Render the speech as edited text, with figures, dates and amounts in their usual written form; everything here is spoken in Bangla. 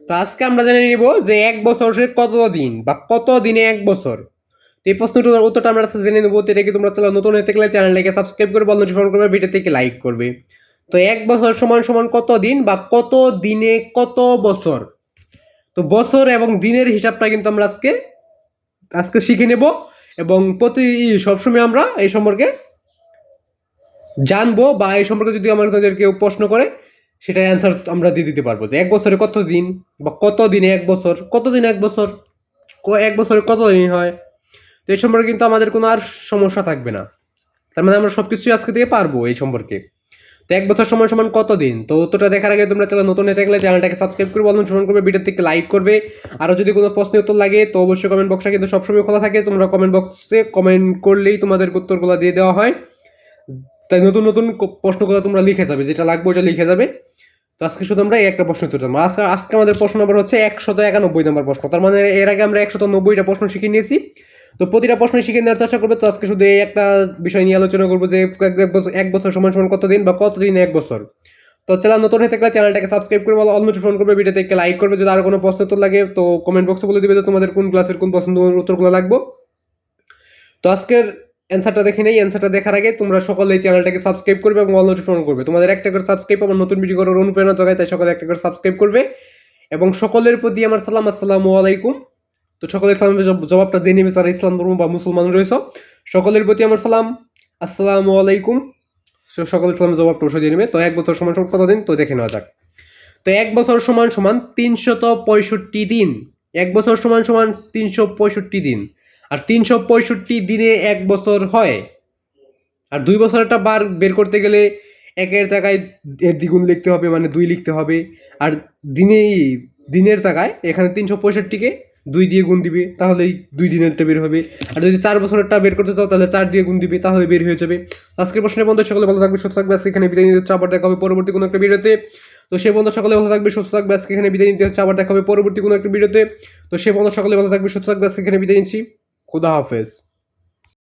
তো আজকে আমরা জেনে নিব যে এক বছরের কত দিন বা কত দিনে এক বছর। তো এই প্রশ্নটার উত্তরটা আমরা আজকে জেনে নেবো। তো এটা কি তোমরা চ্যানেল নতুন হয়ে থাকলে চ্যানেলটাকে সাবস্ক্রাইব করে বল নোটিফিকেশন করবে, ভিডিও থেকে লাইক করবে। তো এক বছর সমান সমান কত দিন বা কত দিনে কত বছর। তো বছর এবং দিনের হিসাবটা কিন্তু আমরা আজকে আজকে শিখে নেব এবং সবসময় আমরা এই সম্পর্কে জানবো বা এই সম্পর্কে যদি আমাদের কেউ প্রশ্ন করে সেটার অ্যান্সার আমরা দিয়ে দিতে পারবো যে এক বছরে কত দিন বা কত দিনে এক বছর, কত দিনে এক বছর, এক বছরে কত দিন হয়। তো এই সম্পর্কে কিন্তু আমাদের কোনো আর সমস্যা থাকবে না। তার মানে আমরা সবকিছুই আজকে থেকে পারবো এই সম্পর্কে। তো এক বছর সমান সমান কত দিন। তো উত্তরটা দেখার আগে তোমরা চ্যানেল নতুন হয়ে থাকলে চ্যানেলটাকে সাবস্ক্রাইব করে বলুন ফোন করবে, ভিডিও থেকে লাইক করবে। আরও যদি কোনো প্রশ্নের উত্তর লাগে তো অবশ্যই কমেন্ট বক্সটা কিন্তু সবসময় খোলা থাকে, তোমরা কমেন্ট বক্সে কমেন্ট করলেই তোমাদের উত্তরগুলো দিয়ে দেওয়া হয়। তাই নতুন নতুন প্রশ্নগুলো তোমরা লিখে যাবে, যেটা লাগবে ওটা লিখে যাবে। তো আজকে শুধু আমরা একটা প্রশ্ন উত্তর দেবো। আজকে আমাদের প্রশ্ন নম্বর হচ্ছে 191 নম্বর প্রশ্ন। তার মানে এর আগে আমরা 190টা প্রশ্ন শিখে নিয়েছি। তো প্রতিটা প্রশ্ন শিখে নেওয়ার চেষ্টা করবে। তো আজকে শুধু এই একটা বিষয় নিয়ে আলোচনা করবো যে এক বছর সমান সমান কত দিন বা কত দিন এক বছর। তো চ্যানেল নতুন হয়ে থাকলে চ্যানেলটাকে সাবস্ক্রাইব করে অল নোটিফিকেশন করবে, ভিডিওতে একটা লাইক করবে। যদি আরো কোনো প্রশ্ন উত্তর লাগে তো কমেন্ট বক্সে বলে দিবে যে তোমাদের কোন ক্লাসের কোন প্রশ্ন উত্তরগুলো লাগবে। তো আজকের অ্যান্সারটা দেখে নেই। অ্যান্সারটা দেখার আগে তোমরা সকলে এই চ্যানেলটাকে সাবস্ক্রাইব করবে এবং অল নোটিফিকেশন করবে। তোমাদের একটা করে সাবস্ক্রাইব আমার নতুন ভিডিও করার অনুপ্রেরণা যোগায়, তাই সকলে একটা করে সাবস্ক্রাইব করবে। এবং সকলের প্রতি আমার সালাম, আসসালামু আলাইকুম। তো সকলের সালামের জবাবটা দিয়ে নেবে যারা ইসলাম ধর্ম বা মুসলমান রয়েছে। সকলের প্রতি আমার সালাম, আসসালামু আলাইকুম। সকলের সালামের জবাবটা অবশ্যই দিয়ে নেবে। তো এক বছর সমান সমান কত দিন তো দেখে নেওয়া যাক। তো এক বছর সমান সমান 365 দিন। এক বছর সমান সমান 365 দিন। আর 365 দিনে এক বছর হয়। আর 2 বছরটা বার বের করতে গেলে একের জায়গায় এর দ্বিগুণ লিখতে হবে, মানে 2 লিখতে হবে। আর দিনের জায়গায় এখানে 365কে 2 দিয়ে গুণ দিবে, তাহলেই 2 দিনেরটা বের হবে। আর যদি 4 বছরেরটা বের করতে চাও তাহলে 4 দিয়ে গুণ দিবে, তাহলে বের হয়ে যাবে। আজকের প্রশ্নের বন্ধু সকলে ভালো থাকবে, সুস্থ থাকবে। আজকে এখানে বিদায় নিতে হচ্ছে, আবার দেখা হবে পরবর্তী কোনো একটা ভিডিওতে। তো সে বন্ধু সকলে ভালো থাকবে, সুস্থ থাকবে। আজকে এখানে বিদায় নিতে হচ্ছে, আবার দেখা হবে পরবর্তী কোনো একটা ভিডিওতে। তো সে বন্ধু সকলে ভালো থাকবে, সুস্থ থাকবে। আজকে এখানে বিদায় নিচ্ছি। খুদা হাফেজ।